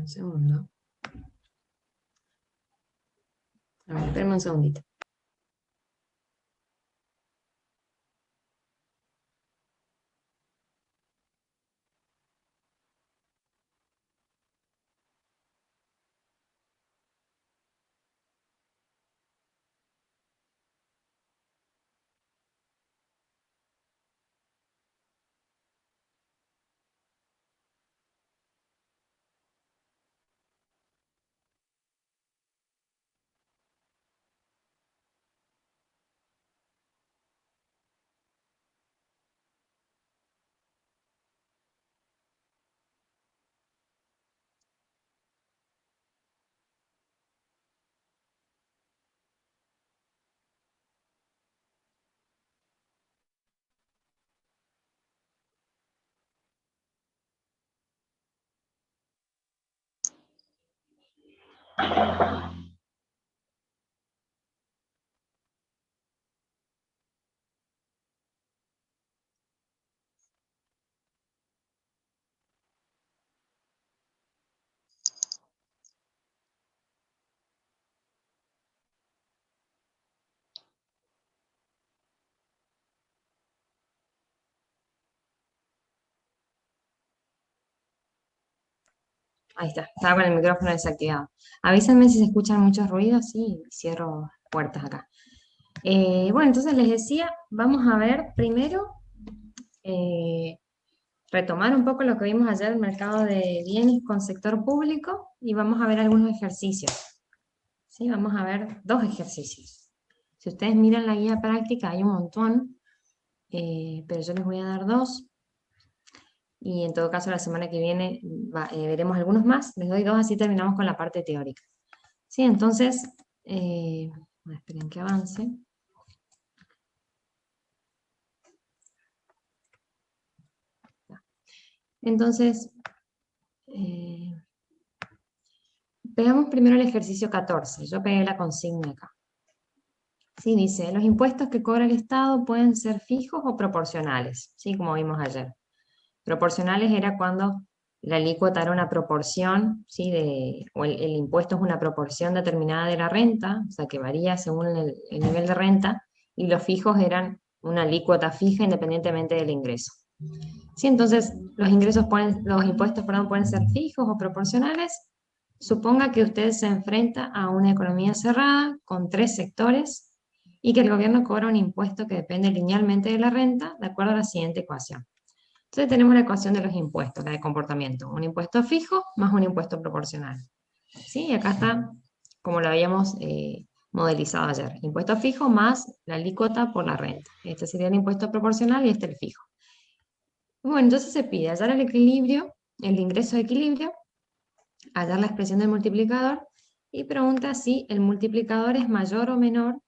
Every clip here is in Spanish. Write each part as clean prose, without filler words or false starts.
Un segundo. A ver, espérame un segundito. Ahí está, estaba con el micrófono desactivado. Avísenme si se escuchan muchos ruidos, sí, cierro puertas acá. Bueno, entonces les decía, vamos a ver primero, eh, retomar un poco lo que vimos ayer, el mercado de bienes con sector público, y vamos a ver algunos ejercicios. ¿Sí? Vamos a ver dos ejercicios. Si ustedes miran la guía práctica, hay un montón, pero yo les voy a dar dos. Y en todo caso la semana que viene veremos algunos más. Les doy dos, así terminamos con la parte teórica. Sí, entonces, esperen que avance. Entonces, veamos primero el ejercicio 14. Yo pegué la consigna acá. Sí, dice, los impuestos que cobra el Estado pueden ser fijos o proporcionales, ¿sí? Como vimos ayer. Proporcionales era cuando la alícuota era una proporción, ¿sí? O el impuesto es una proporción determinada de la renta, o sea que varía según el nivel de renta, y los fijos eran una alícuota fija independientemente del ingreso. ¿Sí? Entonces, los impuestos, pueden ser fijos o proporcionales. Suponga que usted se enfrenta a una economía cerrada con tres sectores y que el gobierno cobra un impuesto que depende linealmente de la renta, de acuerdo a la siguiente ecuación. Entonces tenemos la ecuación de los impuestos, la de comportamiento. Un impuesto fijo más un impuesto proporcional. ¿Sí? Y acá está, como lo habíamos modelizado ayer. Impuesto fijo más la alícuota por la renta. Este sería el impuesto proporcional y este el fijo. Bueno, entonces se pide hallar el equilibrio, el ingreso de equilibrio, hallar la expresión del multiplicador y pregunta si el multiplicador es mayor, menor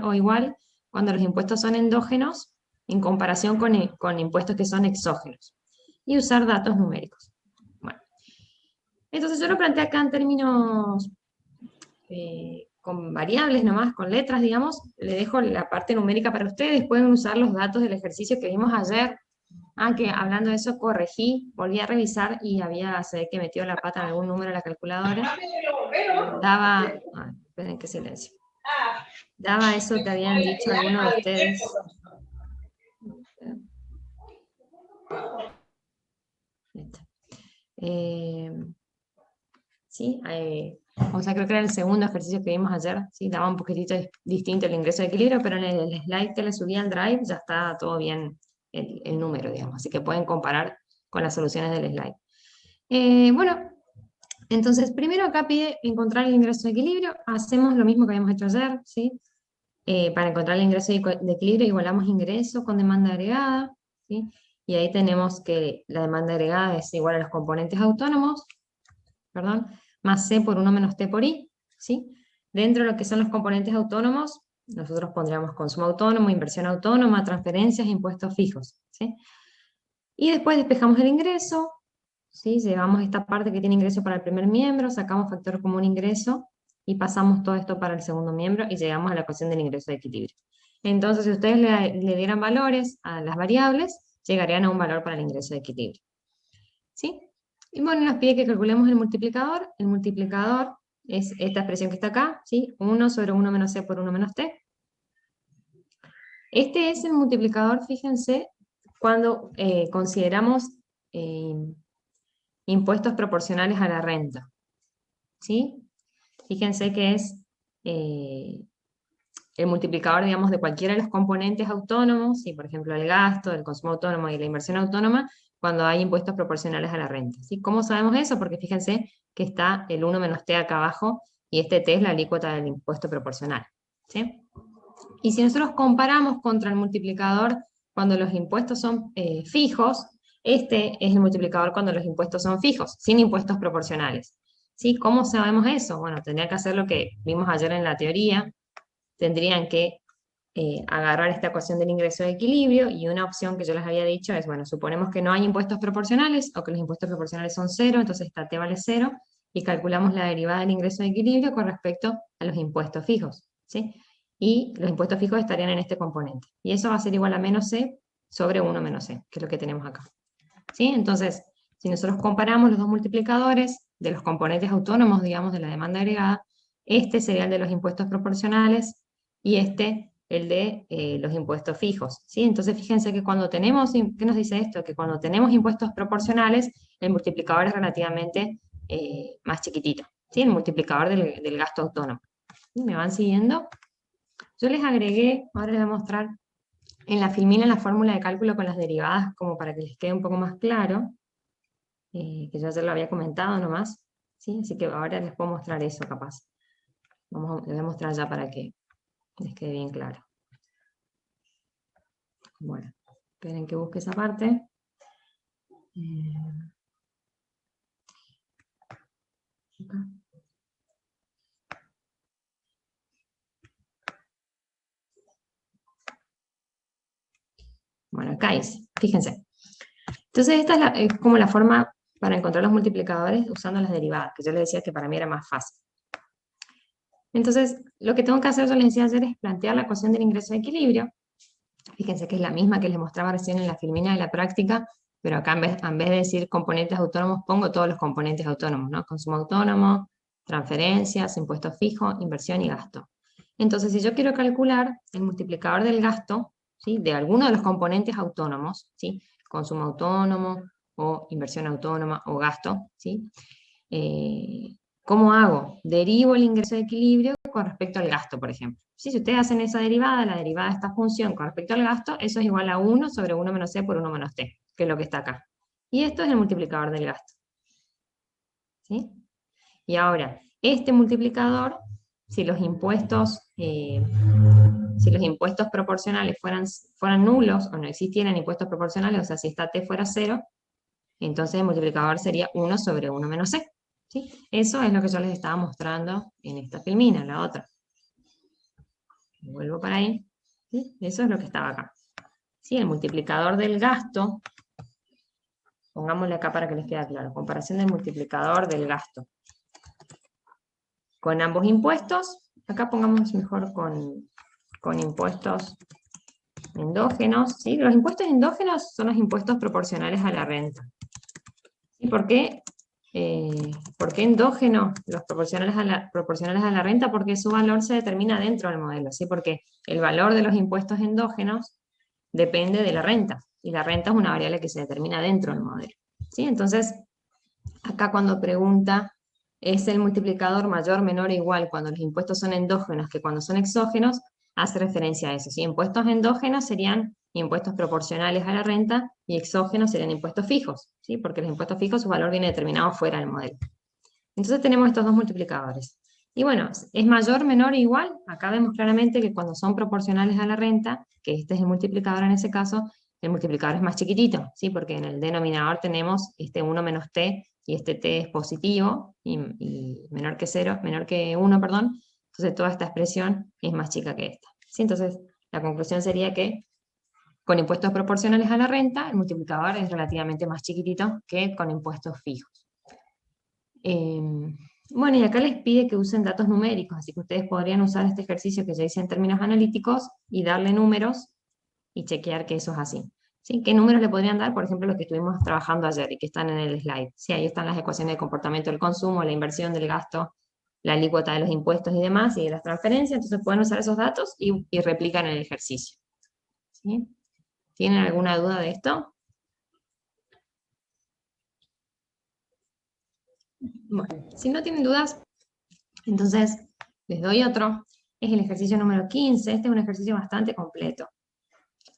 o igual cuando los impuestos son endógenos en comparación con impuestos que son exógenos. Y usar datos numéricos. Bueno, entonces yo lo planteé acá en términos con variables nomás, con letras, digamos. Le dejo la parte numérica para ustedes. Pueden usar los datos del ejercicio que vimos ayer. Que hablando de eso, corregí, volví a revisar y se ve que metió la pata en algún número de la calculadora. Daba, esperen qué silencio. Daba eso que habían dicho algunos de ustedes. ¿Sí? O sea, creo que era el segundo ejercicio que vimos ayer, ¿sí? Daba un poquitito distinto el ingreso de equilibrio, pero en el slide que le subí al Drive ya está todo bien el número, digamos, así que pueden comparar con las soluciones del slide. Bueno, entonces primero acá pide encontrar el ingreso de equilibrio, hacemos lo mismo que habíamos hecho ayer, ¿sí? Para encontrar el ingreso de equilibrio igualamos ingreso con demanda agregada, ¿sí? Y ahí tenemos que la demanda agregada es igual a los componentes autónomos, perdón, más C por 1 menos T por I, ¿sí? Dentro de lo que son los componentes autónomos, nosotros pondríamos consumo autónomo, inversión autónoma, transferencias, impuestos fijos, ¿sí? Y después despejamos el ingreso, ¿sí? Llevamos esta parte que tiene ingreso para el primer miembro, sacamos factor común ingreso y pasamos todo esto para el segundo miembro y llegamos a la ecuación del ingreso de equilibrio. Entonces, si ustedes le dieran valores a las variables, llegarían a un valor para el ingreso de equilibrio, ¿sí? Y bueno, nos pide que calculemos el multiplicador. El multiplicador es esta expresión que está acá, ¿sí? 1 sobre 1 menos c por 1 menos t. Este es el multiplicador, fíjense, cuando consideramos eh, impuestos proporcionales a la renta, ¿sí? Fíjense que es el multiplicador, digamos, de cualquiera de los componentes autónomos, ¿sí? Por ejemplo, el gasto, el consumo autónomo y la inversión autónoma, cuando hay impuestos proporcionales a la renta, ¿sí? ¿Cómo sabemos eso? Porque fíjense que está el 1 menos t acá abajo, y este t es la alícuota del impuesto proporcional, ¿sí? Y si nosotros comparamos contra el multiplicador cuando los impuestos son fijos, este es el multiplicador cuando los impuestos son fijos, sin impuestos proporcionales. ¿Sí? ¿Cómo sabemos eso? Bueno, tendría que hacer lo que vimos ayer en la teoría. Tendrían que agarrar esta ecuación del ingreso de equilibrio, y una opción que yo les había dicho es, bueno, suponemos que no hay impuestos proporcionales o que los impuestos proporcionales son cero, entonces esta t vale cero, y calculamos la derivada del ingreso de equilibrio con respecto a los impuestos fijos, ¿sí? Y los impuestos fijos estarían en este componente. Y eso va a ser igual a menos c sobre 1 menos c, que es lo que tenemos acá. ¿Sí? Entonces, si nosotros comparamos los dos multiplicadores de los componentes autónomos, digamos, de la demanda agregada, este sería el de los impuestos proporcionales y este el de los impuestos fijos, ¿sí? Entonces fíjense que cuando tenemos, ¿qué nos dice esto? Que cuando tenemos impuestos proporcionales, el multiplicador es relativamente más chiquitito, ¿sí? El multiplicador del gasto autónomo. ¿Me van siguiendo? Yo les agregué, ahora les voy a mostrar en la filmina la fórmula de cálculo con las derivadas, como para que les quede un poco más claro, que yo ayer lo había comentado nomás, ¿sí? Así que ahora les puedo mostrar eso capaz. Les voy a mostrar ya para que les quede bien claro. Bueno, esperen que busque esa parte. Acá. Bueno, acá dice, fíjense. Entonces esta es como la forma para encontrar los multiplicadores usando las derivadas, que yo les decía que para mí era más fácil. Entonces, lo que tengo que hacer, yo les decía ayer, es plantear la ecuación del ingreso de equilibrio. Fíjense que es la misma que les mostraba recién en la filmina de la práctica, pero acá en vez de decir componentes autónomos, pongo todos los componentes autónomos, ¿no? Consumo autónomo, transferencias, impuestos fijos, inversión y gasto. Entonces, si yo quiero calcular el multiplicador del gasto, ¿sí? De alguno de los componentes autónomos, ¿sí? Consumo autónomo, o inversión autónoma, o gasto, ¿sí? ¿Cómo hago? Derivo el ingreso de equilibrio con respecto al gasto, por ejemplo. Si ustedes hacen esa derivada, la derivada de esta función con respecto al gasto, eso es igual a 1 sobre 1 menos c por 1 menos t, que es lo que está acá. Y esto es el multiplicador del gasto. ¿Sí? Y ahora, este multiplicador, si los impuestos proporcionales fueran nulos, o no existieran impuestos proporcionales, o sea, si esta t fuera 0, entonces el multiplicador sería 1 sobre 1 menos c. ¿Sí? Eso es lo que yo les estaba mostrando en esta filmina, la otra. Vuelvo para ahí. ¿Sí? Eso es lo que estaba acá. ¿Sí? El multiplicador del gasto, pongámosle acá para que les quede claro, comparación del multiplicador del gasto con ambos impuestos. Acá pongamos mejor con impuestos endógenos. ¿Sí? Los impuestos endógenos son los impuestos proporcionales a la renta. ¿Sí? ¿Por qué endógeno? Los proporcionales a la renta, porque su valor se determina dentro del modelo, ¿sí? Porque el valor de los impuestos endógenos depende de la renta, y la renta es una variable que se determina dentro del modelo, ¿sí? Entonces, acá cuando pregunta, ¿es el multiplicador mayor, menor o igual cuando los impuestos son endógenos que cuando son exógenos? Hace referencia a eso, ¿sí? Impuestos endógenos serían impuestos proporcionales a la renta, y exógenos serían impuestos fijos, ¿sí? Porque los impuestos fijos, su valor viene determinado fuera del modelo. Entonces tenemos estos dos multiplicadores. Y bueno, ¿es mayor, menor o igual? Acá vemos claramente que cuando son proporcionales a la renta, que este es el multiplicador en ese caso, el multiplicador es más chiquitito, ¿sí? Porque en el denominador tenemos este 1 menos t, y este t es positivo, y menor que 0, menor que 1, perdón. Entonces toda esta expresión es más chica que esta, ¿sí? Entonces la conclusión sería que con impuestos proporcionales a la renta, el multiplicador es relativamente más chiquitito que con impuestos fijos. Bueno, y acá les pide que usen datos numéricos, así que ustedes podrían usar este ejercicio que ya hice en términos analíticos y darle números y chequear que eso es así. ¿Sí? ¿Qué números le podrían dar? Por ejemplo, los que estuvimos trabajando ayer y que están en el slide. Sí, ahí están las ecuaciones de comportamiento del consumo, la inversión del gasto, la alícuota de los impuestos y demás, y de las transferencias. Entonces pueden usar esos datos y replican el ejercicio. ¿Sí? ¿Tienen alguna duda de esto? Bueno, si no tienen dudas, entonces les doy otro. Es el ejercicio número 15. Este es un ejercicio bastante completo.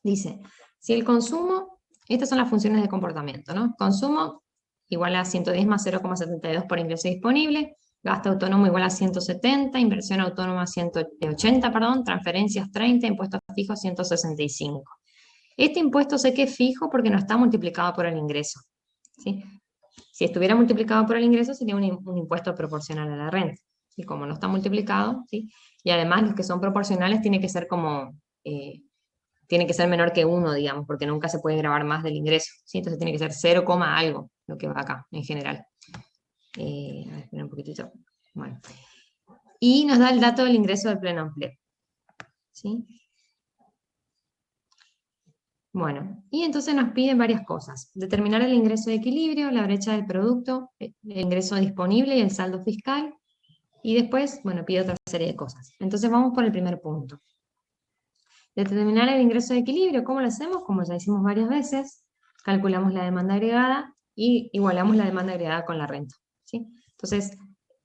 Dice, si el consumo, estas son las funciones de comportamiento, ¿no? Consumo igual a 110 más 0,72 por ingreso disponible, gasto autónomo igual a 170, inversión autónoma 180, perdón, transferencias 30, impuestos fijos 165. Este impuesto sé que es fijo porque no está multiplicado por el ingreso, ¿sí? Si estuviera multiplicado por el ingreso sería un impuesto proporcional a la renta, y como no está multiplicado, ¿sí? Y además los que son proporcionales tiene que ser como... tiene que ser menor que 1, digamos, porque nunca se puede grabar más del ingreso, ¿sí? Entonces tiene que ser 0, algo, lo que va acá, en general. A ver, espera un poquitito. Bueno. Y nos da el dato del ingreso del pleno empleo, ¿sí? Bueno, y entonces nos piden varias cosas. Determinar el ingreso de equilibrio, la brecha del producto, el ingreso disponible y el saldo fiscal. Y después, bueno, pide otra serie de cosas. Entonces vamos por el primer punto. Determinar el ingreso de equilibrio, ¿cómo lo hacemos? Como ya hicimos varias veces, calculamos la demanda agregada y igualamos la demanda agregada con la renta, ¿sí? Entonces,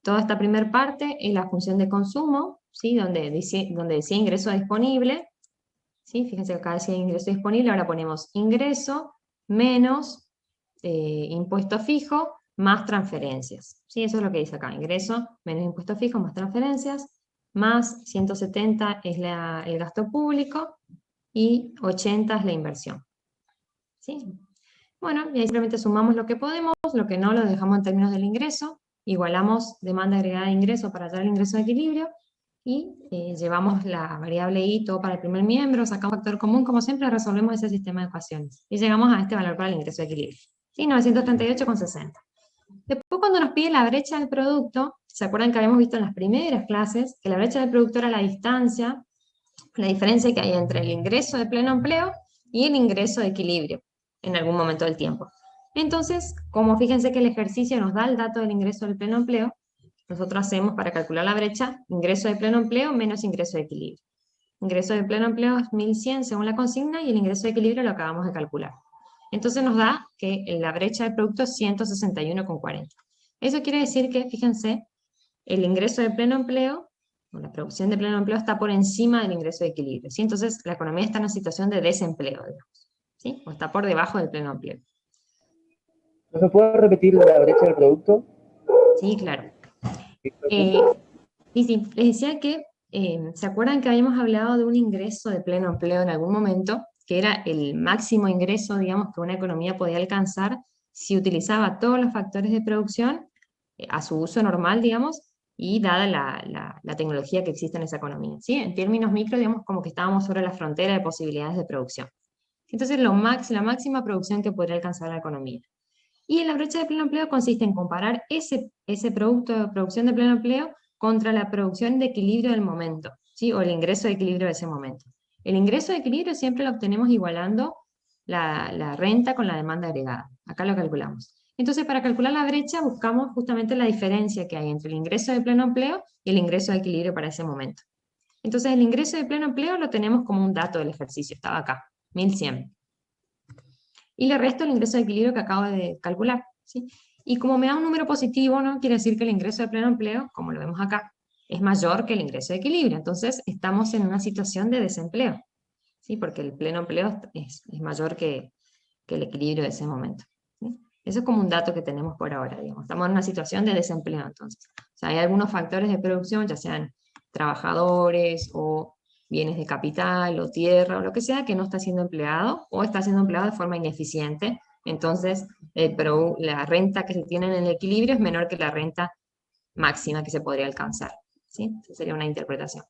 toda esta primera parte es la función de consumo, ¿sí? Donde decía ingreso disponible, ¿sí? Fíjense que acá decía ingreso disponible, ahora ponemos ingreso menos impuesto fijo más transferencias, ¿sí? Eso es lo que dice acá, ingreso menos impuesto fijo más transferencias, más 170 es el gasto público y 80 es la inversión. ¿Sí? Bueno, y ahí simplemente sumamos lo que podemos, lo que no lo dejamos en términos del ingreso, igualamos demanda agregada de ingreso para hallar el ingreso de equilibrio, y llevamos la variable i todo para el primer miembro, sacamos factor común, como siempre resolvemos ese sistema de ecuaciones, y llegamos a este valor para el ingreso de equilibrio. ¿Sí? 938,60. Después cuando nos pide la brecha del producto, ¿se acuerdan que habíamos visto en las primeras clases que la brecha del producto era la distancia, la diferencia que hay entre el ingreso de pleno empleo y el ingreso de equilibrio en algún momento del tiempo? Entonces, como fíjense que el ejercicio nos da el dato del ingreso del pleno empleo, nosotros hacemos para calcular la brecha, ingreso de pleno empleo menos ingreso de equilibrio. Ingreso de pleno empleo es 1100 según la consigna y el ingreso de equilibrio lo acabamos de calcular. Entonces nos da que la brecha del producto es 161,40. Eso quiere decir que, fíjense, el ingreso de pleno empleo, o la producción de pleno empleo está por encima del ingreso de equilibrio, ¿sí? Entonces la economía está en una situación de desempleo, digamos, ¿sí? O está por debajo del pleno empleo. ¿No se puede repetir la brecha del producto? Sí, claro. Sí, sí, les decía que, ¿se acuerdan que habíamos hablado de un ingreso de pleno empleo en algún momento, que era el máximo ingreso, digamos, que una economía podía alcanzar si utilizaba todos los factores de producción a su uso normal, digamos, y dada la tecnología que existe en esa economía, ¿sí? En términos micro, digamos, como que estábamos sobre la frontera de posibilidades de producción. Entonces, la máxima producción que podría alcanzar la economía. Y en la brecha de pleno empleo consiste en comparar ese producto de producción de pleno empleo contra la producción de equilibrio del momento, ¿sí? O el ingreso de equilibrio de ese momento. El ingreso de equilibrio siempre lo obtenemos igualando la renta con la demanda agregada. Acá lo calculamos. Entonces, para calcular la brecha, buscamos justamente la diferencia que hay entre el ingreso de pleno empleo y el ingreso de equilibrio para ese momento. Entonces, el ingreso de pleno empleo lo tenemos como un dato del ejercicio, estaba acá, 1100. Y le resto el ingreso de equilibrio que acabo de calcular, ¿sí? Y como me da un número positivo, ¿no? Quiere decir que el ingreso de pleno empleo, como lo vemos acá, es mayor que el ingreso de equilibrio. Entonces, estamos en una situación de desempleo, ¿sí? Porque el pleno empleo es mayor que el equilibrio de ese momento, ¿sí? Eso es como un dato que tenemos por ahora, digamos. Estamos en una situación de desempleo, entonces. O sea, hay algunos factores de producción, ya sean trabajadores o bienes de capital o tierra o lo que sea, que no está siendo empleado o está siendo empleado de forma ineficiente. Entonces, la renta que se tiene en el equilibrio es menor que la renta máxima que se podría alcanzar, ¿sí? Esa sería una interpretación.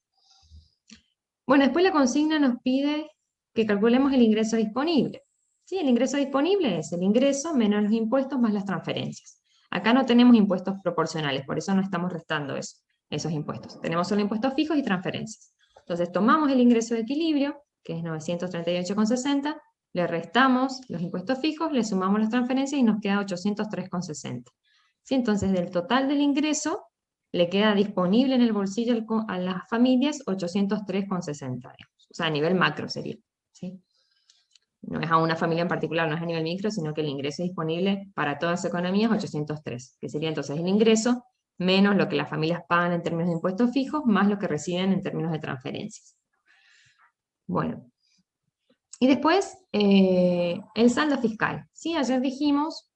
Bueno, después la consigna nos pide que calculemos el ingreso disponible. ¿Sí? El ingreso disponible es el ingreso menos los impuestos más las transferencias. Acá no tenemos impuestos proporcionales, por eso no estamos restando esos impuestos. Tenemos solo impuestos fijos y transferencias. Entonces tomamos el ingreso de equilibrio, que es 938,60, le restamos los impuestos fijos, le sumamos las transferencias y nos queda 803,60. ¿Sí? Entonces, del total del ingreso, le queda disponible en el bolsillo a las familias 803,60, digamos. O sea, a nivel macro sería. ¿Sí? No es a una familia en particular, no es a nivel micro, sino que el ingreso disponible para toda esa economía es 803, que sería entonces el ingreso menos lo que las familias pagan en términos de impuestos fijos, más lo que reciben en términos de transferencias. Bueno. Y después, el saldo fiscal. ¿Sí? Ayer dijimos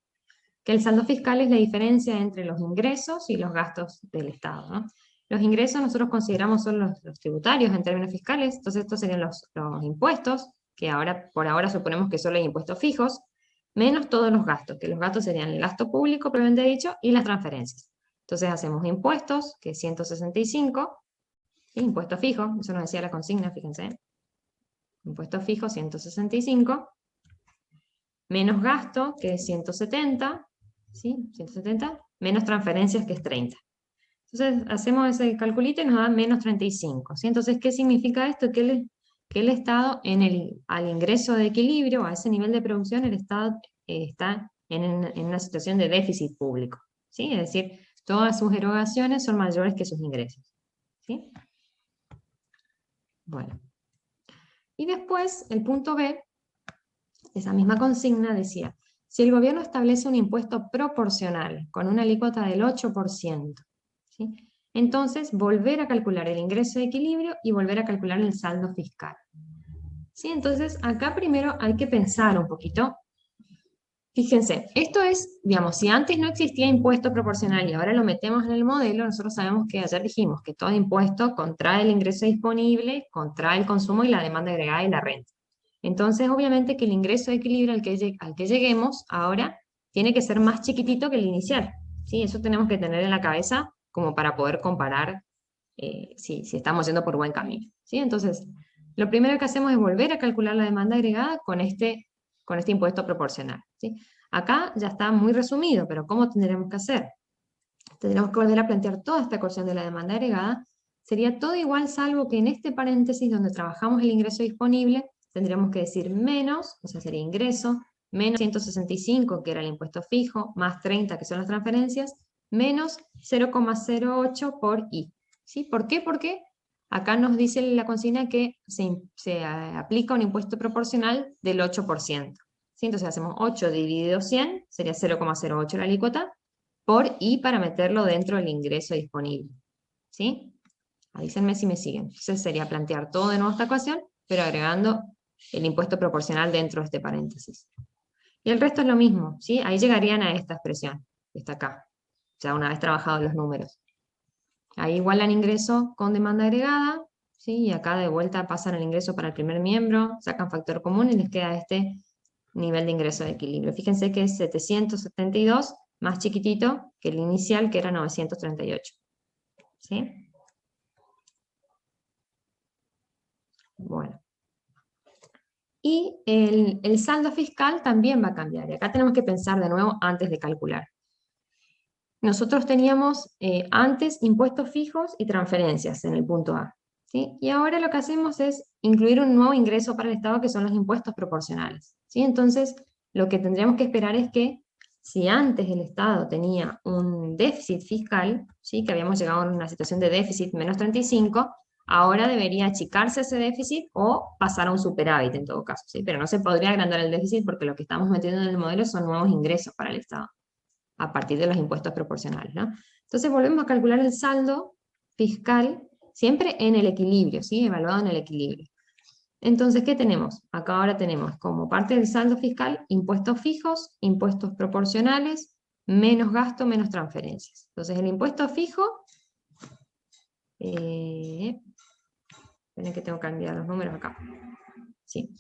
que el saldo fiscal es la diferencia entre los ingresos y los gastos del Estado, ¿no? Los ingresos nosotros consideramos son los tributarios en términos fiscales, entonces estos serían los impuestos, que ahora, por ahora suponemos que solo hay impuestos fijos, menos todos los gastos, que los gastos serían el gasto público, previamente dicho, y las transferencias. Entonces hacemos impuestos, que es 165, ¿sí? Impuesto fijo, eso nos decía la consigna, fíjense. Impuesto fijo, 165, menos gasto, que es 170, ¿sí? 170, menos transferencias, que es 30. Entonces, hacemos ese calculito y nos da menos 35, ¿sí? Entonces, ¿qué significa esto? Que el Estado, al ingreso de equilibrio, a ese nivel de producción, el Estado está en una situación de déficit público, ¿sí? Es decir, todas sus erogaciones son mayores que sus ingresos, ¿sí? Bueno. Y después, el punto B, esa misma consigna decía, si el gobierno establece un impuesto proporcional con una alícuota del 8%, ¿sí? Entonces volver a calcular el ingreso de equilibrio y volver a calcular el saldo fiscal. ¿Sí? Entonces acá primero hay que pensar un poquito. Fíjense, esto es, digamos, si antes no existía impuesto proporcional y ahora lo metemos en el modelo, nosotros sabemos que ayer dijimos que todo impuesto contrae el ingreso disponible, contrae el consumo y la demanda agregada y la renta. Entonces, obviamente que el ingreso de equilibrio al que lleguemos ahora tiene que ser más chiquitito que el inicial. ¿Sí? Eso tenemos que tener en la cabeza como para poder comparar si estamos yendo por buen camino. ¿Sí? Entonces, lo primero que hacemos es volver a calcular la demanda agregada con este impuesto proporcional. ¿Sí? Acá ya está muy resumido, pero ¿cómo tendremos que hacer? Tendremos que volver a plantear toda esta ecuación de la demanda agregada. Sería todo igual, salvo que en este paréntesis donde trabajamos el ingreso disponible, tendríamos que decir menos, o sea, sería ingreso, menos 165, que era el impuesto fijo, más 30, que son las transferencias, menos 0,08 por I. ¿Sí? ¿Por qué? Porque acá nos dice la consigna que se aplica un impuesto proporcional del 8%. ¿Sí? Entonces hacemos 8 dividido 100, sería 0,08 la alícuota, por I para meterlo dentro del ingreso disponible. ¿Sí? Avísenme si me siguen. Entonces sería plantear todo de nuevo esta ecuación, pero agregando el impuesto proporcional dentro de este paréntesis. Y el resto es lo mismo, ¿sí? Ahí llegarían a esta expresión, que está acá, ya una vez trabajados los números. Ahí igualan ingreso con demanda agregada, ¿sí? Y acá de vuelta pasan el ingreso para el primer miembro, sacan factor común y les queda este nivel de ingreso de equilibrio. Fíjense que es 772, más chiquitito que el inicial, que era 938. ¿Sí? Bueno. Y el saldo fiscal también va a cambiar. Y acá tenemos que pensar de nuevo antes de calcular. Nosotros teníamos antes impuestos fijos y transferencias en el punto A. ¿Sí? Y ahora lo que hacemos es incluir un nuevo ingreso para el Estado, que son los impuestos proporcionales. ¿Sí? Entonces, lo que tendríamos que esperar es que si antes el Estado tenía un déficit fiscal, ¿sí? Que habíamos llegado a una situación de déficit menos 35, ahora debería achicarse ese déficit o pasar a un superávit en todo caso. ¿Sí? Pero no se podría agrandar el déficit porque lo que estamos metiendo en el modelo son nuevos ingresos para el Estado, a partir de los impuestos proporcionales, ¿no? Entonces volvemos a calcular el saldo fiscal, siempre en el equilibrio, ¿sí? Evaluado en el equilibrio. Entonces, ¿qué tenemos? Acá ahora tenemos como parte del saldo fiscal impuestos fijos, impuestos proporcionales, menos gasto, menos transferencias. Entonces el impuesto fijo, esperen que tengo que cambiar los números acá. Sí.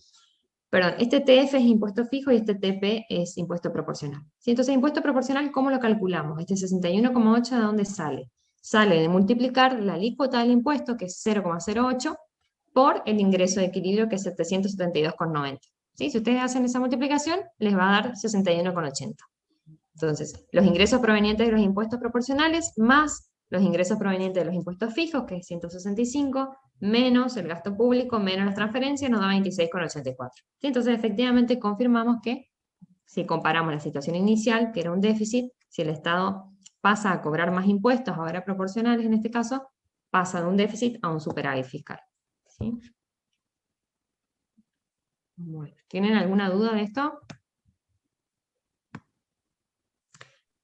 Perdón, este TF es impuesto fijo y este TP es impuesto proporcional. ¿Sí? Entonces, impuesto proporcional, ¿cómo lo calculamos? Este 61,8, ¿de dónde sale? Sale de multiplicar la alícuota del impuesto, que es 0,08, por el ingreso de equilibrio, que es 772,90. ¿Sí? Si ustedes hacen esa multiplicación, les va a dar 61,80. Entonces, los ingresos provenientes de los impuestos proporcionales más los ingresos provenientes de los impuestos fijos, que es 165, menos el gasto público, menos las transferencias, nos da 26,84. ¿Sí? Entonces, efectivamente, confirmamos que si comparamos la situación inicial, que era un déficit, si el Estado pasa a cobrar más impuestos, ahora proporcionales en este caso, pasa de un déficit a un superávit fiscal. ¿Sí? Bueno, ¿tienen alguna duda de esto?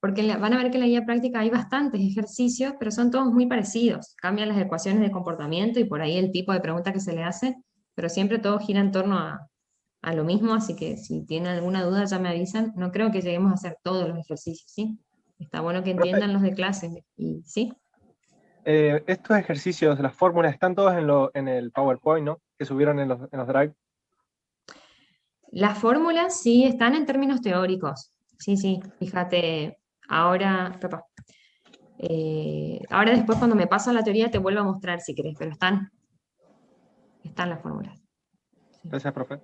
Porque van a ver que en la guía práctica hay bastantes ejercicios, pero son todos muy parecidos. Cambian las ecuaciones de comportamiento y por ahí el tipo de pregunta que se le hace, pero siempre todo gira en torno a lo mismo, así que si tienen alguna duda ya me avisan. No creo que lleguemos a hacer todos los ejercicios, ¿sí? Está bueno que Profe, entiendan los de clase, y ¿sí? estos ejercicios, las fórmulas, están todos en el PowerPoint, ¿no? Que subieron en los Drive. Las fórmulas sí están en términos teóricos. Sí, sí, fíjate, ahora, ahora después cuando me paso a la teoría te vuelvo a mostrar si querés, pero están las fórmulas. Sí. Gracias, profe.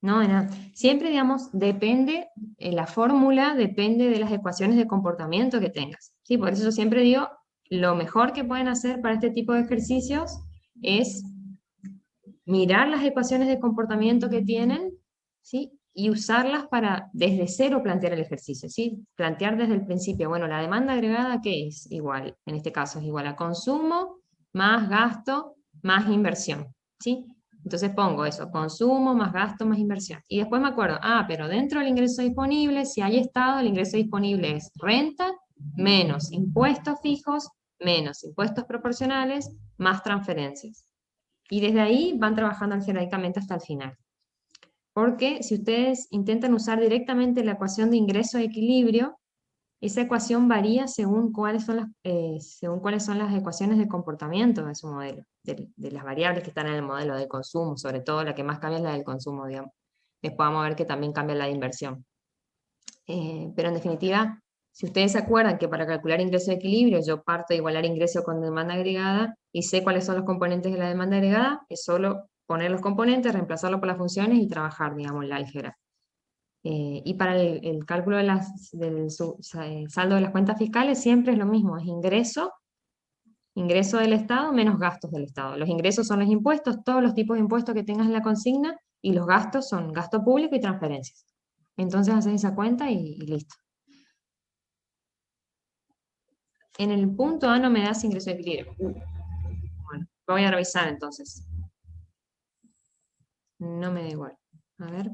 No, de nada. Siempre, digamos, depende, la fórmula depende de las ecuaciones de comportamiento que tengas. ¿Sí? Por eso yo siempre digo, lo mejor que pueden hacer para este tipo de ejercicios es mirar las ecuaciones de comportamiento que tienen, ¿sí? Y usarlas para desde cero plantear el ejercicio, ¿sí? Plantear desde el principio, bueno, la demanda agregada, ¿qué es? Igual, en este caso es igual a consumo más gasto más inversión, ¿sí? Entonces pongo eso, consumo más gasto más inversión. Y después me acuerdo, pero dentro del ingreso disponible, si hay estado, el ingreso disponible es renta menos impuestos fijos menos impuestos proporcionales más transferencias. Y desde ahí van trabajando algebraicamente hasta el final. Porque si ustedes intentan usar directamente la ecuación de ingreso de equilibrio, esa ecuación varía según cuáles son las ecuaciones de comportamiento de su modelo, de las variables que están en el modelo de consumo, sobre todo la que más cambia es la del consumo, digamos. Después vamos a ver que también cambia la de inversión. Pero en definitiva, si ustedes se acuerdan que para calcular ingreso de equilibrio yo parto de igualar ingreso con demanda agregada y sé cuáles son los componentes de la demanda agregada, es solo poner los componentes, reemplazarlo por las funciones y trabajar, digamos, la álgebra. Y para el cálculo del saldo de las cuentas fiscales siempre es lo mismo, es ingreso del Estado menos gastos del Estado. Los ingresos son los impuestos, todos los tipos de impuestos que tengas en la consigna, y los gastos son gasto público y transferencias. Entonces haces esa cuenta y listo. En el punto A no me das ingreso de equilibrio. Bueno, voy a revisar entonces. No me da igual. A ver,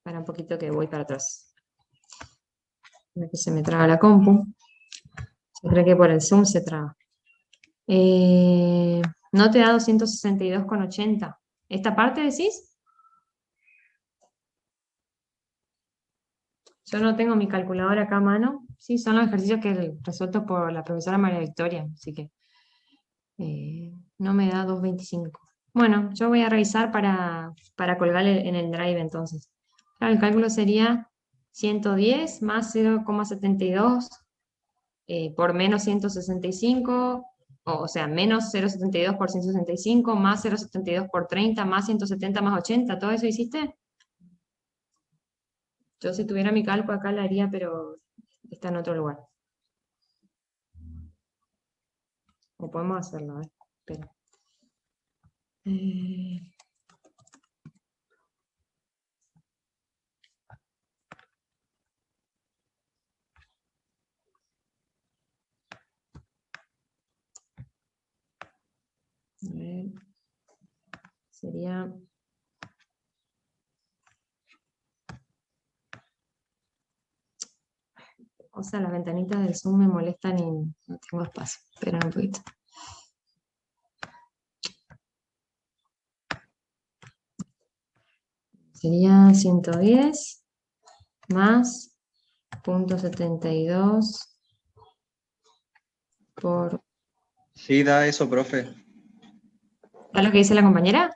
para un poquito que voy para atrás. A que se me traba la compu. Yo creo que por el Zoom se traba. No te da 262,80. ¿Esta parte decís? Yo no tengo mi calculadora acá a mano. Sí, son los ejercicios que resueltos por la profesora María Victoria, así que no me da 225. Bueno, yo voy a revisar para colgar en el drive entonces. Claro, el cálculo sería 110 más 0,72 por menos 165, o sea, menos 0,72 por 165, más 0,72 por 30, más 170 más 80, ¿todo eso hiciste? Yo si tuviera mi cálculo acá la haría, pero está en otro lugar. O podemos hacerlo, a ver, espera. A ver, sería... O sea, las ventanitas del Zoom me molestan y no tengo espacio. Esperen un poquito. Sería 110 más 0,72 por... Sí, da eso, profe. ¿Es lo que dice la compañera?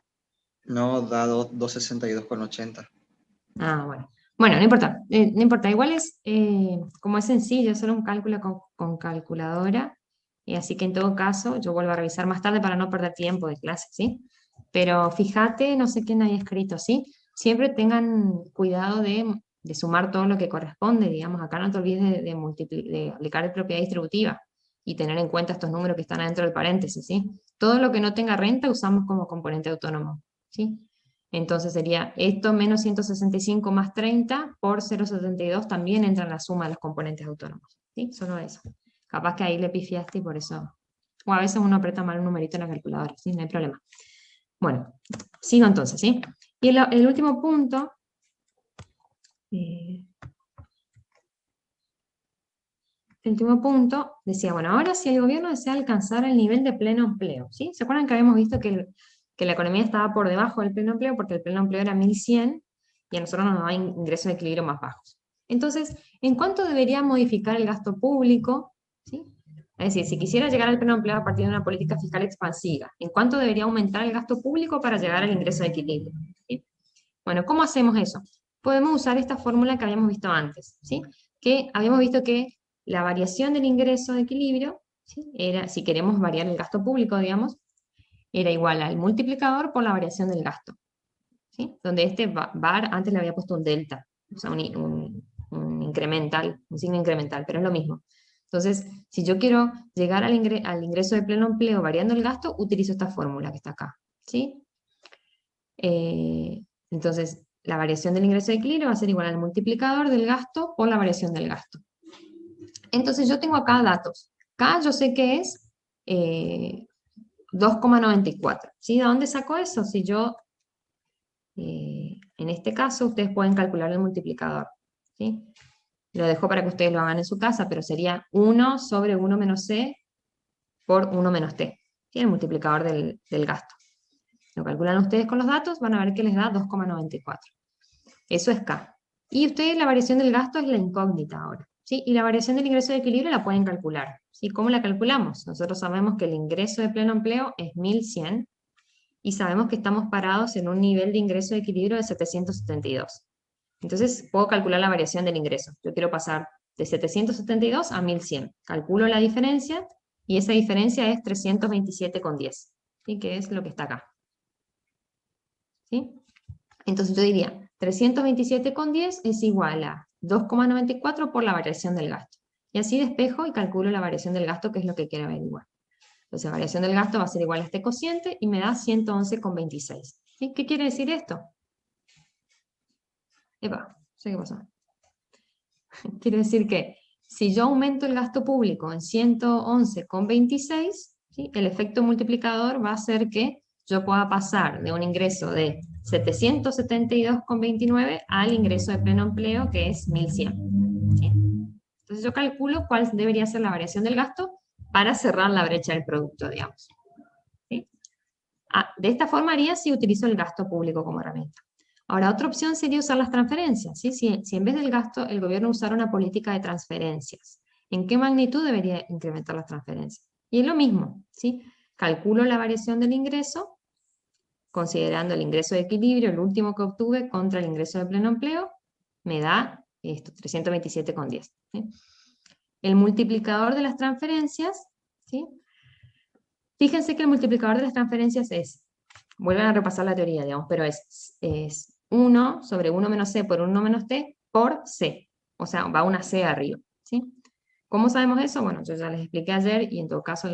No, da 262,80. Bueno. Bueno, no importa. No importa. Igual es, como es sencillo, es solo un cálculo con calculadora. Así que en todo caso, yo vuelvo a revisar más tarde para no perder tiempo de clase, ¿sí? Pero fíjate, no sé quién haya escrito, ¿sí? Siempre tengan cuidado de sumar todo lo que corresponde, digamos. Acá no te olvides de aplicar propiedad distributiva. y tener en cuenta estos números que están adentro del paréntesis, ¿sí? Todo lo que no tenga renta usamos como componente autónomo, ¿sí? Entonces sería esto menos 165 más 30 por 0,72 también entra en la suma de los componentes autónomos, ¿sí? Solo eso. Capaz que ahí le pifiaste y por eso... O a veces uno aprieta mal un numerito en la calculadora, ¿sí? No hay problema. Bueno, sigo entonces, ¿sí? Y el último punto... el último punto decía, bueno, ahora si el gobierno desea alcanzar el nivel de pleno empleo, ¿sí? ¿Se acuerdan que habíamos visto que la economía estaba por debajo del pleno empleo porque el pleno empleo era 1100 y a nosotros nos daba ingresos de equilibrio más bajos? Entonces, ¿en cuánto debería modificar el gasto público? ¿Sí? Es decir, si quisiera llegar al pleno empleo a partir de una política fiscal expansiva, ¿en cuánto debería aumentar el gasto público para llegar al ingreso de equilibrio? ¿Sí? Bueno, ¿cómo hacemos eso? Podemos usar esta fórmula que habíamos visto antes, ¿sí? Que habíamos visto que la variación del ingreso de equilibrio, ¿sí? Era, si queremos variar el gasto público, digamos, era igual al multiplicador por la variación del gasto, ¿sí? Donde este var antes le había puesto un delta, o sea, un incremental, un signo incremental, pero es lo mismo. Entonces, si yo quiero llegar al ingreso de pleno empleo variando el gasto, utilizo esta fórmula que está acá, ¿sí? Entonces, la variación del ingreso de equilibrio va a ser igual al multiplicador del gasto por la variación del gasto. Entonces yo tengo acá datos. K yo sé que es 2,94. ¿Sí? ¿De dónde saco eso? Si yo, en este caso, ustedes pueden calcular el multiplicador. ¿Sí? Lo dejo para que ustedes lo hagan en su casa, pero sería 1 sobre 1 menos C por 1 menos T. ¿Sí? El multiplicador del gasto. Lo calculan ustedes con los datos, van a ver que les da 2,94. Eso es K. Y ustedes la variación del gasto es la incógnita ahora. ¿Sí? Y la variación del ingreso de equilibrio la pueden calcular. ¿Sí? ¿Cómo la calculamos? Nosotros sabemos que el ingreso de pleno empleo es 1100 y sabemos que estamos parados en un nivel de ingreso de equilibrio de 772. Entonces puedo calcular la variación del ingreso. Yo quiero pasar de 772 a 1100. Calculo la diferencia y esa diferencia es 327,10. ¿Sí? Que es lo que está acá. ¿Sí? Entonces yo diría, 327,10 es igual a 2,94 por la variación del gasto. Y así despejo y calculo la variación del gasto, que es lo que quiero averiguar. Entonces la variación del gasto va a ser igual a este cociente y me da 111,26. ¿Sí? ¿Qué quiere decir esto? Epa, no sé qué pasó. Quiere decir que si yo aumento el gasto público en 111,26, ¿sí? El efecto multiplicador va a hacer que yo pueda pasar de un ingreso de 772,29 al ingreso de pleno empleo, que es 1100. ¿Sí? Entonces yo calculo cuál debería ser la variación del gasto para cerrar la brecha del producto, digamos. ¿Sí? De esta forma haría si utilizo el gasto público como herramienta. Ahora, otra opción sería usar las transferencias. ¿Sí? Si en vez del gasto el gobierno usara una política de transferencias, ¿en qué magnitud debería incrementar las transferencias? Y es lo mismo, ¿sí? Calculo la variación del ingreso, considerando el ingreso de equilibrio, el último que obtuve, contra el ingreso de pleno empleo, me da esto, 327,10. ¿Sí? El multiplicador de las transferencias, ¿sí? Fíjense que el multiplicador de las transferencias es, vuelven a repasar la teoría, digamos, pero es 1 sobre 1 menos C por 1 menos T por C. O sea, va una C arriba, ¿sí? ¿Cómo sabemos eso? Bueno, yo ya les expliqué ayer y en todo caso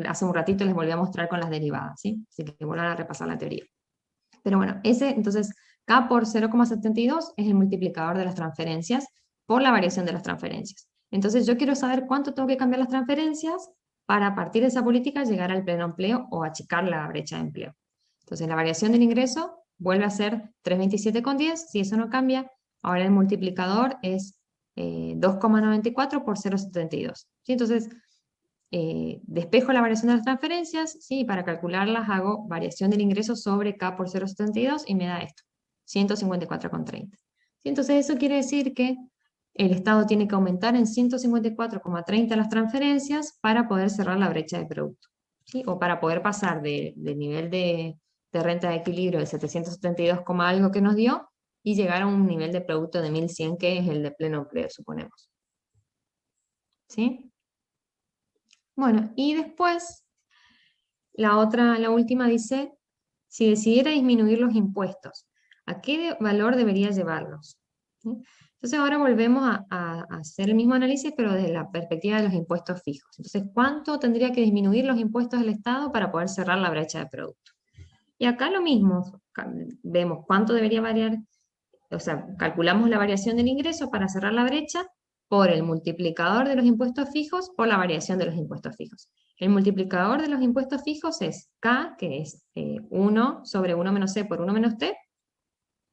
hace un ratito les volví a mostrar con las derivadas, ¿sí? Así que vuelvan a repasar la teoría. Pero bueno, entonces, K por 0,72 es el multiplicador de las transferencias por la variación de las transferencias. Entonces yo quiero saber cuánto tengo que cambiar las transferencias para a partir de esa política llegar al pleno empleo o achicar la brecha de empleo. Entonces la variación del ingreso vuelve a ser 327,10, si eso no cambia, ahora el multiplicador es 2,94 por 0,72. ¿Sí? Entonces, despejo la variación de las transferencias, ¿sí? Para calcularlas hago variación del ingreso sobre K por 0,72 y me da esto, 154,30. ¿Sí? Entonces eso quiere decir que el Estado tiene que aumentar en 154,30 las transferencias para poder cerrar la brecha de producto, ¿sí? O para poder pasar del nivel de renta de equilibrio de 772, algo que nos dio y llegar a un nivel de producto de 1100 que es el de pleno empleo, suponemos. ¿Sí? Bueno, y después, la última dice, si decidiera disminuir los impuestos, ¿a qué valor debería llevarlos? ¿Sí? Entonces ahora volvemos a hacer el mismo análisis, pero desde la perspectiva de los impuestos fijos. Entonces, ¿cuánto tendría que disminuir los impuestos del Estado para poder cerrar la brecha de producto? Y acá lo mismo, vemos cuánto debería variar, o sea, calculamos la variación del ingreso para cerrar la brecha por el multiplicador de los impuestos fijos por la variación de los impuestos fijos. El multiplicador de los impuestos fijos es K, que es 1 sobre 1 menos C por 1 menos T,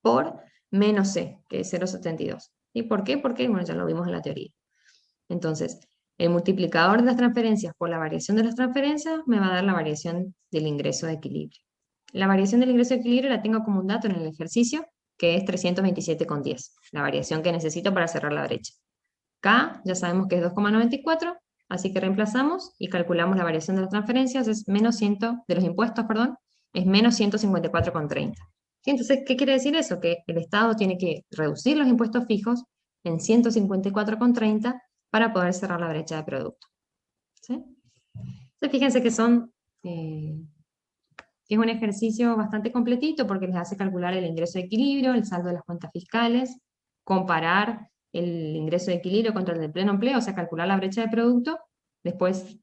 por menos C, que es 0,72. ¿Y por qué? Porque, bueno, ya lo vimos en la teoría. Entonces, el multiplicador de las transferencias por la variación de las transferencias me va a dar la variación del ingreso de equilibrio. La variación del ingreso de equilibrio la tengo como un dato en el ejercicio, que es 327,10, la variación que necesito para cerrar la brecha. K, ya sabemos que es 2,94, así que reemplazamos y calculamos la variación de las transferencias, es menos 100, de los impuestos, perdón, es menos 154,30. ¿Sí? Entonces, ¿qué quiere decir eso? Que el Estado tiene que reducir los impuestos fijos en 154,30 para poder cerrar la brecha de producto. ¿Sí? Entonces, fíjense que es un ejercicio bastante completito porque les hace calcular el ingreso de equilibrio, el saldo de las cuentas fiscales, comparar el ingreso de equilibrio contra el del pleno empleo, o sea, calcular la brecha de producto, después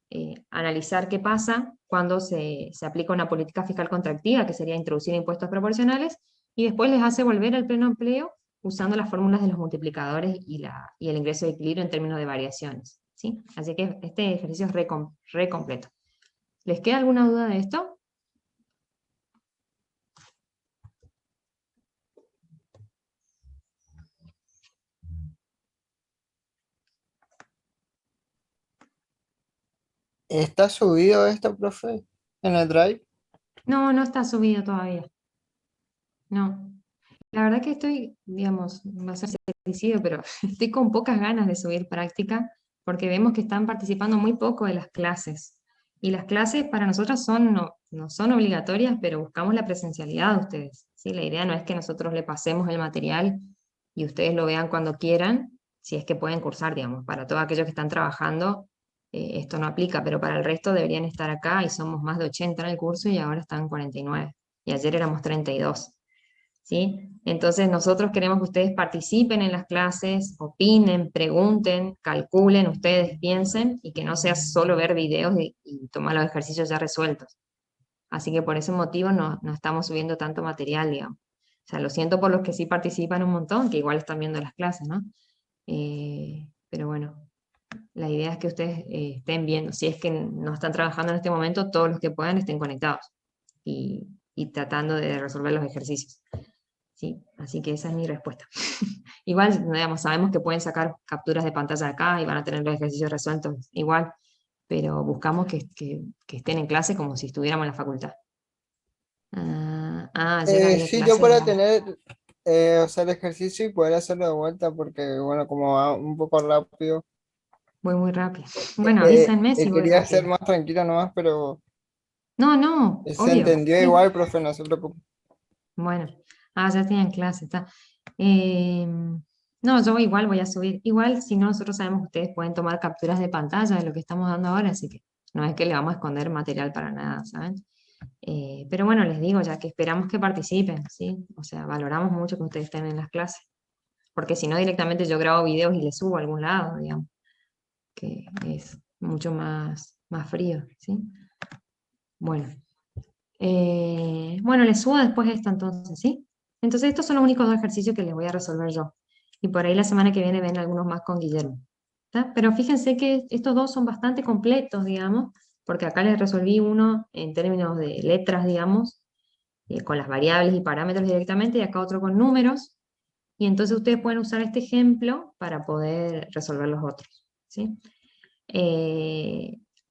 analizar qué pasa cuando se aplica una política fiscal contractiva, que sería introducir impuestos proporcionales, y después les hace volver al pleno empleo usando las fórmulas de los multiplicadores y el ingreso de equilibrio en términos de variaciones. ¿Sí? Así que este ejercicio es re completo. ¿Les queda alguna duda de esto? ¿Está subido esto, profe, en el Drive? No, no está subido todavía. No. La verdad que estoy, digamos, va a ser parecido, pero estoy con pocas ganas de subir práctica porque vemos que están participando muy poco de las clases. Y las clases para nosotros no son obligatorias, pero buscamos la presencialidad de ustedes. ¿Sí? La idea no es que nosotros le pasemos el material y ustedes lo vean cuando quieran, si es que pueden cursar, digamos. Para todos aquellos que están trabajando, esto no aplica, pero para el resto deberían estar acá y somos más de 80 en el curso y ahora están 49. Y ayer éramos 32. ¿Sí? Entonces nosotros queremos que ustedes participen en las clases, opinen, pregunten, calculen, ustedes piensen, y que no sea solo ver videos y tomar los ejercicios ya resueltos. Así que por ese motivo no estamos subiendo tanto material, digamos. O sea, lo siento por los que sí participan un montón, que igual están viendo las clases, ¿no? Pero bueno, la idea es que ustedes estén viendo, si es que no están trabajando en este momento, todos los que puedan estén conectados y tratando de resolver los ejercicios. ¿Sí? Así que esa es mi respuesta. Igual, digamos, sabemos que pueden sacar capturas de pantalla de acá y van a tener los ejercicios resueltos igual, pero buscamos que estén en clase como si estuviéramos en la facultad. Ayer había Sí, clase yo para de... tener, o sea, el ejercicio y poder hacerlo de vuelta, porque, bueno, como va un poco rápido, Voy muy rápido. Bueno, avísenme si voy quería ser rápido. más tranquilo nomás, pero No, se obvio. entendió Sí. igual, profe, no se preocupe. Bueno, ya tienen clase, está. No, yo igual voy a subir. Igual, si no, nosotros sabemos que ustedes pueden tomar capturas de pantalla de lo que estamos dando ahora, así que no es que le vamos a esconder material para nada, ¿saben? Pero bueno, les digo ya que esperamos que participen, ¿sí? O sea, valoramos mucho que ustedes estén en las clases, porque si no, directamente yo grabo videos y les subo a algún lado, digamos, que es mucho más frío, ¿sí? Bueno. Bueno, les subo después esto entonces, ¿sí? Entonces estos son los únicos dos ejercicios que les voy a resolver yo. Y por ahí la semana que viene ven algunos más con Guillermo. ¿Está? Pero fíjense que estos dos son bastante completos, digamos, porque acá les resolví uno en términos de letras, digamos, con las variables y parámetros directamente, y acá otro con números. Y entonces ustedes pueden usar este ejemplo para poder resolver los otros, ¿sí?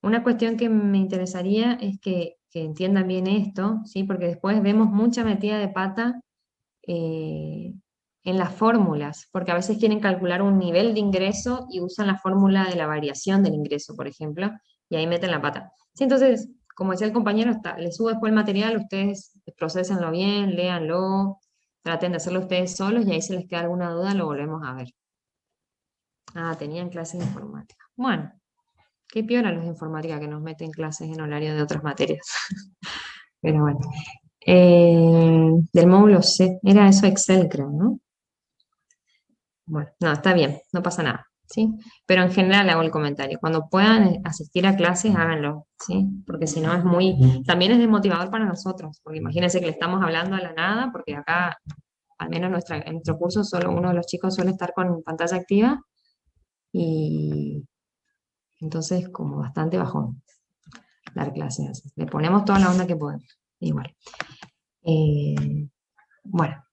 Una cuestión que me interesaría es que entiendan bien esto, ¿sí? Porque después vemos mucha metida de pata en las fórmulas, porque a veces quieren calcular un nivel de ingreso y usan la fórmula de la variación del ingreso, por ejemplo, y ahí meten la pata. Sí, entonces, como decía el compañero, les subo después el material, ustedes procesenlo bien, léanlo, traten de hacerlo ustedes solos y ahí si les queda alguna duda lo volvemos a ver. Tenían clases de informática. Bueno. Qué piola los de informática que nos meten clases en horario de otras materias. Pero bueno. Del módulo C, era eso Excel, creo, ¿no? Bueno, no, está bien, no pasa nada, ¿sí? Pero en general hago el comentario. Cuando puedan asistir a clases, háganlo, ¿sí? Porque si no es muy... También es desmotivador para nosotros, porque imagínense que le estamos hablando a la nada, porque acá, al menos en nuestro curso, solo uno de los chicos suele estar con pantalla activa, y entonces como bastante bajón dar clases así. Le ponemos toda la onda que podemos, igual. Bueno,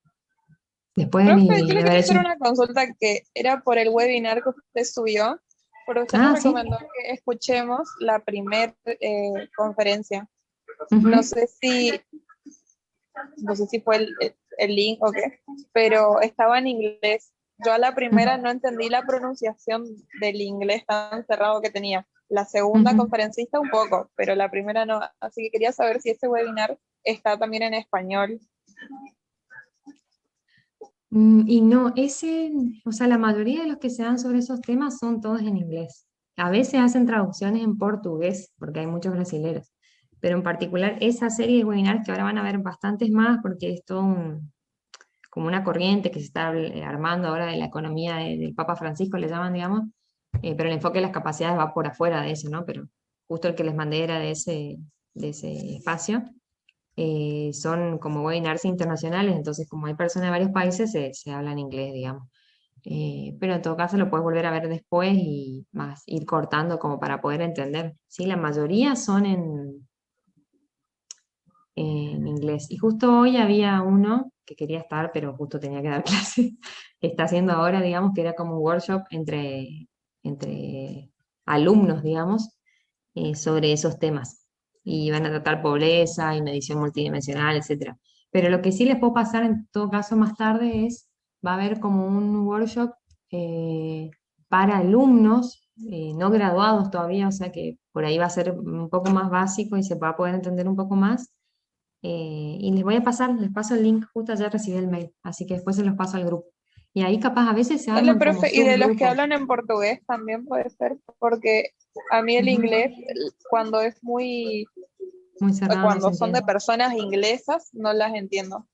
después Profe, yo de le haber quería hecho... hacer una consulta que era por el webinar que usted subió, porque usted Ah, nos sí. recomendó que escuchemos la primer conferencia. Ujú. No sé si fue el link o qué, pero estaba en inglés. Yo a la primera no entendí la pronunciación del inglés tan cerrado que tenía. La segunda Ujú. conferencista un poco, pero la primera no. Así que quería saber si este webinar está también en español. Y no, o sea, la mayoría de los que se dan sobre esos temas son todos en inglés. A veces hacen traducciones en portugués, porque hay muchos brasileños. Pero en particular esa serie de webinars, que ahora van a haber bastantes más, porque es todo como una corriente que se está armando ahora de la economía del Papa Francisco, le llaman, digamos, pero el enfoque de las capacidades va por afuera de eso, ¿no? Pero justo el que les mandé era de ese espacio. Son como webinars internacionales, entonces como hay personas de varios países, se habla en inglés, digamos. Pero en todo caso lo puedes volver a ver después y más ir cortando como para poder entender. Sí, la mayoría son en inglés. Y justo hoy había uno que quería estar, pero justo tenía que dar clase, que está haciendo ahora, digamos, que era como un workshop entre alumnos, digamos, sobre esos temas. Y van a tratar pobreza y medición multidimensional, etcétera. Pero lo que sí les puedo pasar en todo caso más tarde va a haber como un workshop para alumnos no graduados todavía, o sea que por ahí va a ser un poco más básico y se va a poder entender un poco más. Y les paso el link, justo ayer recibí el mail, así que después se los paso al grupo. Y ahí capaz a veces se Dale, arman como profe, y de los que subgrupos, hablan en portugués también puede ser, porque a mí el ujú, inglés, cuando es muy cerrado en ese cuando son de sentido. personas inglesas, no las entiendo.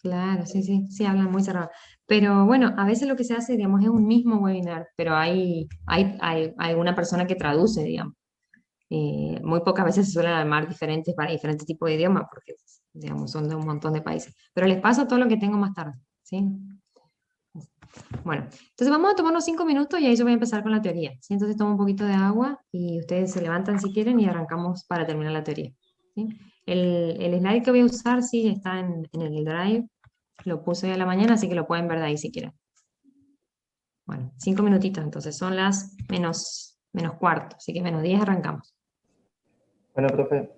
Claro, sí, sí, sí, hablan muy cerrado. Pero bueno, a veces lo que se hace, digamos, es un mismo webinar, pero hay alguna persona que traduce, digamos. Muy pocas veces se suelen armar diferentes para diferentes tipos de idiomas, porque, digamos, son de un montón de países. Pero les paso todo lo que tengo más tarde, ¿sí? Bueno, entonces vamos a tomarnos 5 minutos y ahí yo voy a empezar con la teoría, ¿sí? Entonces tomo un poquito de agua y ustedes se levantan si quieren y arrancamos para terminar la teoría, ¿sí? El slide que voy a usar, sí, está en el Drive, lo puse hoy a la mañana, así que lo pueden ver de ahí si quieren. Bueno, 5 minutitos, entonces son las menos cuarto, así que -10 arrancamos. Bueno, profe.